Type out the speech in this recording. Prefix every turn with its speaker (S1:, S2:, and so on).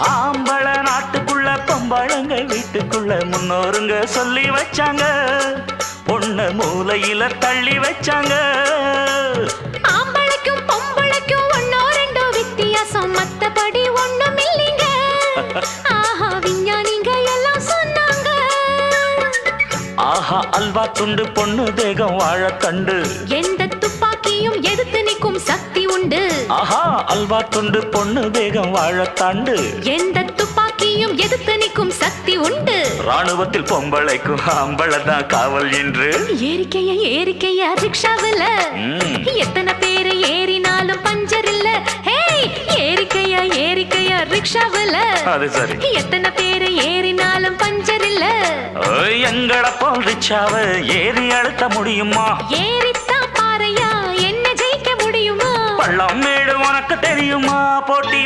S1: ஆம்பள நாட்டுக்குள்ள பொம்பளங்க வீட்டுக்குள்ள முன்னோருங்க சொல்லி வச்சாங்க, பொண்ண மூலையில தள்ளி வச்சாங்க.
S2: ஆம்பளைக்கும் பொம்பளைக்கும் ஒன்னோ ரெண்டோ வித்தியாசம், மத்தபடி ஒண்ணும் இல்லைங்க. ஆஹா விஞ்ஞானிங்க எல்லாம் சொன்னாங்க.
S1: ஆஹா அல்வா துண்டு பொண்ணு தேகம் வாழத்தண்டு,
S2: எந்த துப்பாக்கியும் எதிர்த்து நிற்கும் சக்தி உண்டு.
S1: ஆஹா அல்வா துண்டு பொண்ணு தேகம் வாழத்தாண்டு,
S2: எந்த துப்பாக்கியும் எதிர்த்து நிற்கும் சக்தி உண்டு.
S1: ராணுவத்தில் பொம்பளைக்கும் ஆம்பளதான் காவல் என்று.
S2: ஏறிக்கைய ஏறிக்கைய ரிக்ஷாவில எத்தனை பேரு ஏறினாலும் பஞ்சர் இல்ல. ஏறிக்கைய ஏறிக்கைய ரிக்ஷாவில
S1: அது சரி,
S2: எத்தனை பேரு ஏறினாலும் பஞ்சர் இல்ல.
S1: எங்கள போல் ரிச்சாவ ஏறி அழுத்த முடியுமா?
S2: ஏறித்தான் பாறையா என்ன ஜெயிக்க முடியுமா?
S1: பள்ளம் மேடு உனக்கு தெரியுமா? போட்டி